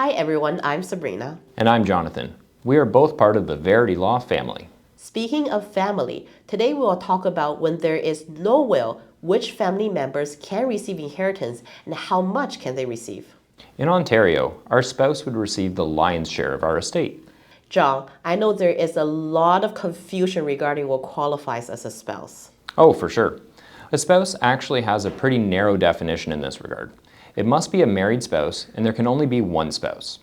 Hi everyone, I'm Sabrina. And I'm Jonathan. We are both part of the Verity Law family. Speaking of family, today we will talk about when there is no will, which family members can receive inheritance and how much can they receive. In Ontario, our spouse would receive the lion's share of our estate. John, I know there is a lot of confusion regarding what qualifies as a spouse. Oh, for sure. A spouse actually has a pretty narrow definition in this regard. It must be a married spouse, and there can only be one spouse.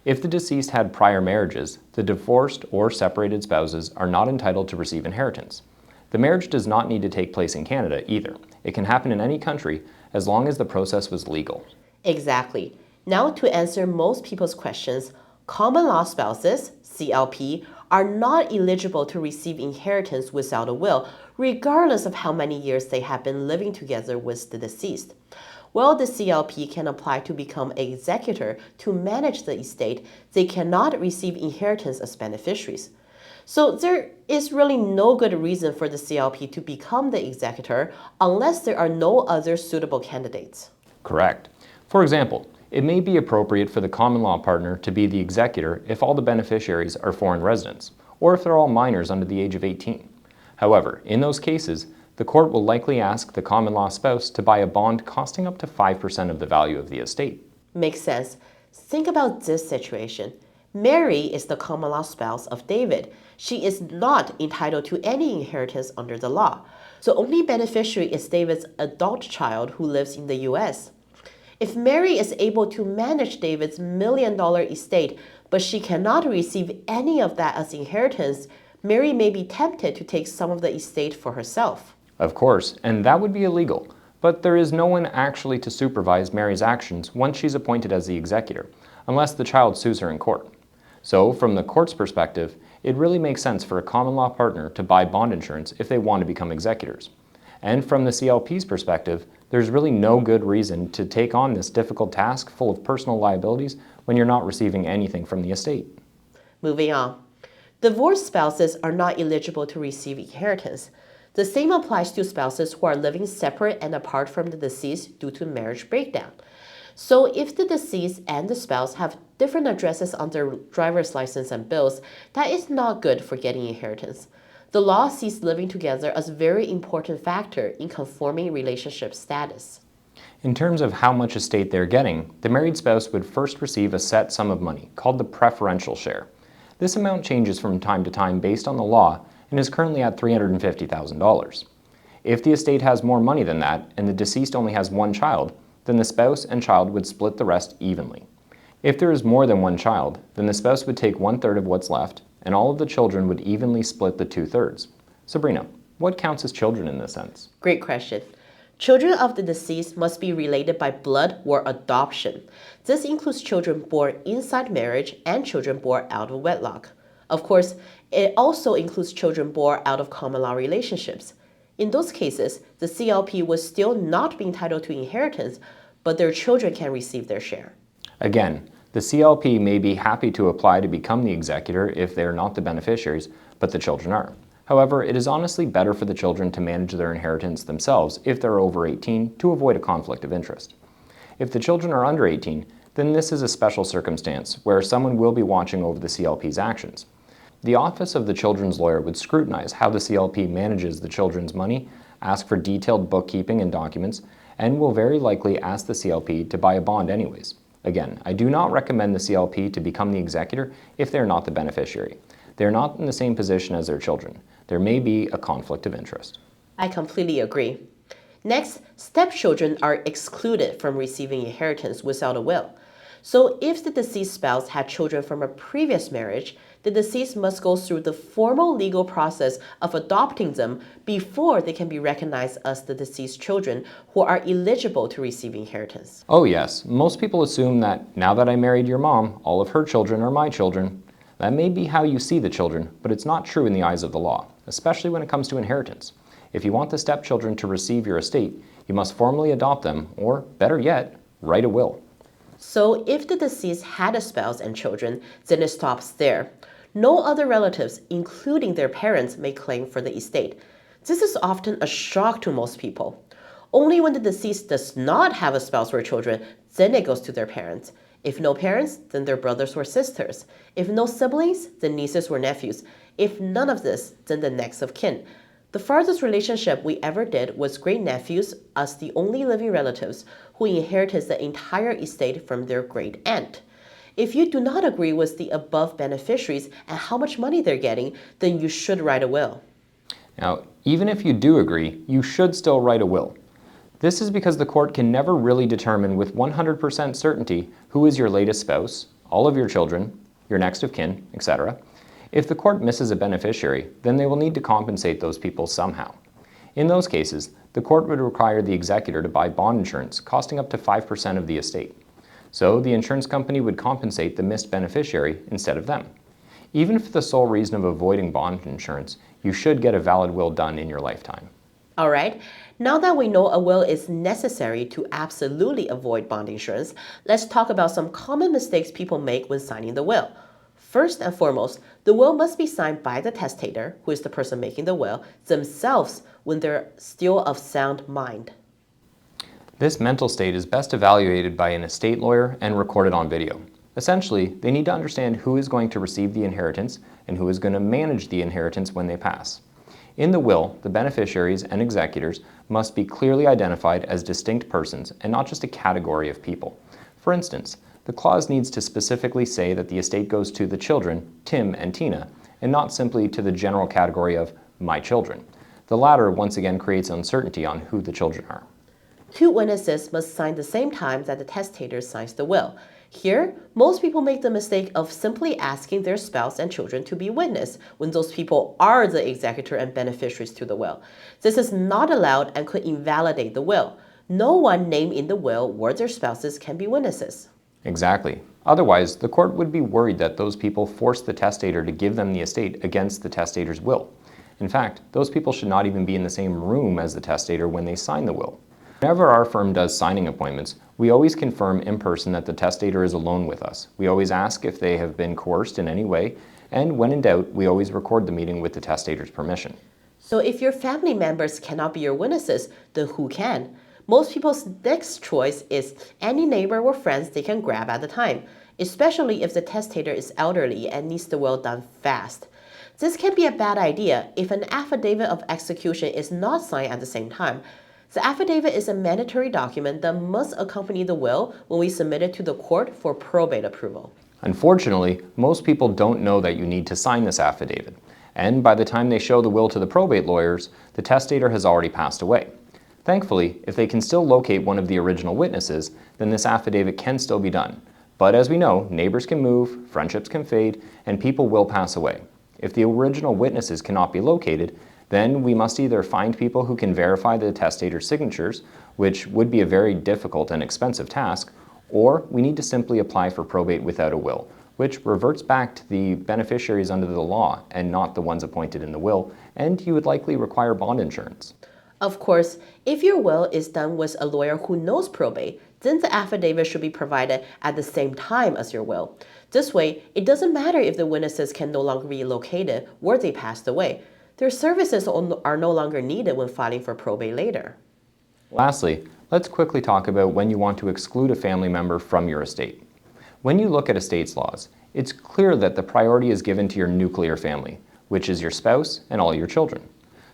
If the deceased had prior marriages, the divorced or separated spouses are not entitled to receive inheritance. The marriage does not need to take place in Canada either. It can happen in any country as long as the process was legal. Exactly. Now to answer most people's questions, common law spouses, CLP, are not eligible to receive inheritance without a will, regardless of how many years they have been living together with the deceased. While the CLP can apply to become an executor to manage the estate, they cannot receive inheritance as beneficiaries. So there is really no good reason for the CLP to become the executor unless there are no other suitable candidates. Correct. For example, it may be appropriate for the common law partner to be the executor if all the beneficiaries are foreign residents, or if they're all minors under the age of 18. However, in those cases, the court will likely ask the common law spouse to buy a bond costing up to 5% of the value of the estate. Makes sense. Think about this situation. Mary is the common law spouse of David. She is not entitled to any inheritance under the law. So only beneficiary is David's adult child who lives in the US. If Mary is able to manage David's $1 million estate, but she cannot receive any of that as inheritance, Mary may be tempted to take some of the estate for herself. Of course, and that would be illegal, but there is no one actually to supervise Mary's actions once she's appointed as the executor, unless the child sues her in court. So, from the court's perspective, it really makes sense for a common law partner to buy bond insurance if they want to become executors. And from the CLP's perspective, there's really no good reason to take on this difficult task full of personal liabilities when you're not receiving anything from the estate. Moving on. Divorced spouses are not eligible to receive inheritance. The same applies to spouses who are living separate and apart from the deceased due to marriage breakdown. So if the deceased and the spouse have different addresses on their driver's license and bills, that is not good for getting inheritance. The law sees living together as a very important factor in conforming relationship status. In terms of how much estate they're getting, the married spouse would first receive a set sum of money called the preferential share. This amount changes from time to time based on the law and is currently at $350,000. If the estate has more money than that and the deceased only has one child, then the spouse and child would split the rest evenly. If there is more than one child, then the spouse would take 1/3 of what's left, and all of the children would evenly split the 2/3. Sabrina, what counts as children in this sense? Great question. Children of the deceased must be related by blood or adoption. This includes children born inside marriage and children born out of wedlock. Of course, it also includes children born out of common law relationships. In those cases, the CLP would still not be entitled to inheritance, but their children can receive their share. Again, the CLP may be happy to apply to become the executor if they are not the beneficiaries, but the children are. However, it is honestly better for the children to manage their inheritance themselves if they're over 18 to avoid a conflict of interest. If the children are under 18, then this is a special circumstance where someone will be watching over the CLP's actions. The Office of the Children's Lawyer would scrutinize how the CLP manages the children's money, ask for detailed bookkeeping and documents, and will very likely ask the CLP to buy a bond anyways. Again, I do not recommend the CLP to become the executor if they are not the beneficiary. They are not in the same position as their children. There may be a conflict of interest. I completely agree. Next, stepchildren are excluded from receiving inheritance without a will. So if the deceased spouse had children from a previous marriage, the deceased must go through the formal legal process of adopting them before they can be recognized as the deceased children who are eligible to receive inheritance. Oh yes, most people assume that now that I married your mom, all of her children are my children. That may be how you see the children, but it's not true in the eyes of the law, especially when it comes to inheritance. If you want the stepchildren to receive your estate, you must formally adopt them, or better yet, write a will. So if the deceased had a spouse and children, then it stops there. No other relatives, including their parents, may claim for the estate. This is often a shock to most people. Only when the deceased does not have a spouse or children, then it goes to their parents. If no parents, then their brothers or sisters. If no siblings, then nieces or nephews. If none of this, then the next of kin. The farthest relationship we ever did was great-nephews, us the only living relatives, who inherited the entire estate from their great-aunt. If you do not agree with the above beneficiaries and how much money they're getting, then you should write a will. Now, even if you do agree, you should still write a will. This is because the court can never really determine with 100% certainty who is your latest spouse, all of your children, your next of kin, etc. If the court misses a beneficiary, then they will need to compensate those people somehow. In those cases, the court would require the executor to buy bond insurance costing up to 5% of the estate. So the insurance company would compensate the missed beneficiary instead of them. Even for the sole reason of avoiding bond insurance, you should get a valid will done in your lifetime. All right, now that we know a will is necessary to absolutely avoid bond insurance, let's talk about some common mistakes people make when signing the will. First and foremost, the will must be signed by the testator, who is the person making the will, themselves when they're still of sound mind. This mental state is best evaluated by an estate lawyer and recorded on video. Essentially, they need to understand who is going to receive the inheritance and who is going to manage the inheritance when they pass. In the will, the beneficiaries and executors must be clearly identified as distinct persons and not just a category of people. For instance, the clause needs to specifically say that the estate goes to the children, Tim and Tina, and not simply to the general category of my children. The latter once again creates uncertainty on who the children are. Two witnesses must sign the same time that the testator signs the will. Here, most people make the mistake of simply asking their spouse and children to be witness when those people are the executor and beneficiaries to the will. This is not allowed and could invalidate the will. No one named in the will or their spouses can be witnesses. Exactly. Otherwise, the court would be worried that those people forced the testator to give them the estate against the testator's will. In fact, those people should not even be in the same room as the testator when they sign the will. Whenever our firm does signing appointments, we always confirm in person that the testator is alone with us. We always ask if they have been coerced in any way, and when in doubt, we always record the meeting with the testator's permission. So if your family members cannot be your witnesses, then who can? Most people's next choice is any neighbor or friends they can grab at the time, especially if the testator is elderly and needs the will done fast. This can be a bad idea if an affidavit of execution is not signed at the same time. The affidavit is a mandatory document that must accompany the will when we submit it to the court for probate approval. Unfortunately, most people don't know that you need to sign this affidavit, and by the time they show the will to the probate lawyers, the testator has already passed away. Thankfully, if they can still locate one of the original witnesses, then this affidavit can still be done. But as we know, neighbors can move, friendships can fade, and people will pass away. If the original witnesses cannot be located, then we must either find people who can verify the testator's signatures, which would be a very difficult and expensive task, or we need to simply apply for probate without a will, which reverts back to the beneficiaries under the law and not the ones appointed in the will, and you would likely require bond insurance. Of course, if your will is done with a lawyer who knows probate, then the affidavit should be provided at the same time as your will. This way, it doesn't matter if the witnesses can no longer be located or they passed away. Their services are no longer needed when filing for probate later. Lastly, let's quickly talk about when you want to exclude a family member from your estate. When you look at estates laws, it's clear that the priority is given to your nuclear family, which is your spouse and all your children.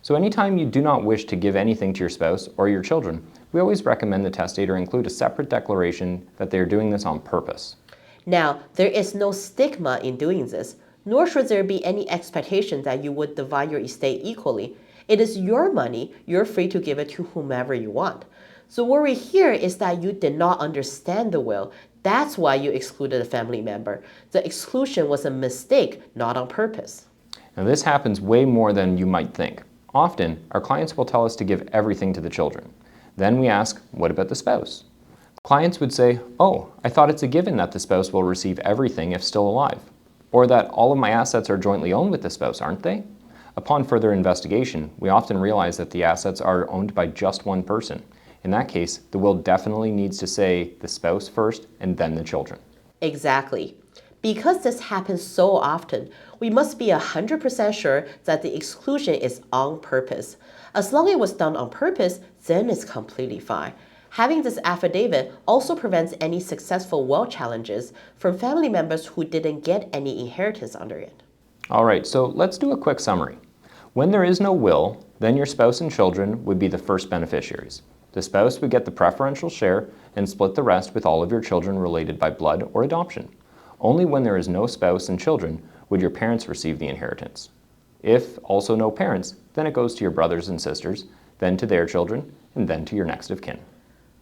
So anytime you do not wish to give anything to your spouse or your children, we always recommend the testator include a separate declaration that they are doing this on purpose. Now, there is no stigma in doing this, nor should there be any expectation that you would divide your estate equally. It is your money, you're free to give it to whomever you want. The worry here is that you did not understand the will. That's why you excluded a family member. The exclusion was a mistake, not on purpose. Now this happens way more than you might think. Often, our clients will tell us to give everything to the children. Then we ask, what about the spouse? Clients would say, oh, I thought it's a given that the spouse will receive everything if still alive. Or that all of my assets are jointly owned with the spouse, aren't they? Upon further investigation, we often realize that the assets are owned by just one person. In that case, the will definitely needs to say the spouse first and then the children. Exactly. Because this happens so often, we must be 100% sure that the exclusion is on purpose. As long as it was done on purpose, then it's completely fine. Having this affidavit also prevents any successful will challenges from family members who didn't get any inheritance under it. All right, so let's do a quick summary. When there is no will, then your spouse and children would be the first beneficiaries. The spouse would get the preferential share and split the rest with all of your children related by blood or adoption. Only when there is no spouse and children would your parents receive the inheritance. If also no parents, then it goes to your brothers and sisters, then to their children, and then to your next of kin.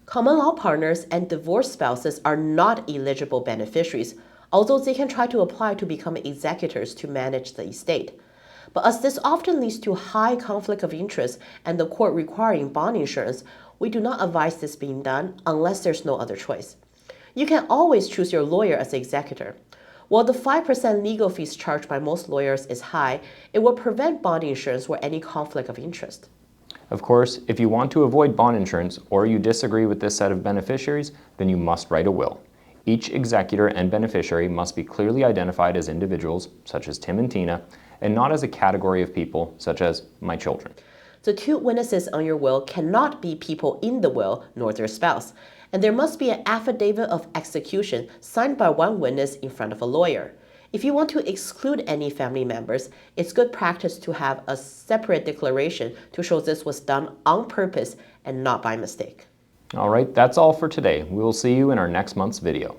Common law partners and divorced spouses are not eligible beneficiaries, although they can try to apply to become executors to manage the estate. But as this often leads to high conflict of interest and the court requiring bond insurance, we do not advise this being done unless there's no other choice. You can always choose your lawyer as the executor. While the 5% legal fees charged by most lawyers is high, it will prevent bond insurance or any conflict of interest. Of course, if you want to avoid bond insurance or you disagree with this set of beneficiaries, then you must write a will. Each executor and beneficiary must be clearly identified as individuals, such as Tim and Tina, and not as a category of people, such as my children. The two witnesses on your will cannot be people in the will nor their spouse, and there must be an affidavit of execution signed by one witness in front of a lawyer. If you want to exclude any family members, it's good practice to have a separate declaration to show this was done on purpose and not by mistake. All right, that's all for today. We will see you in our next month's video.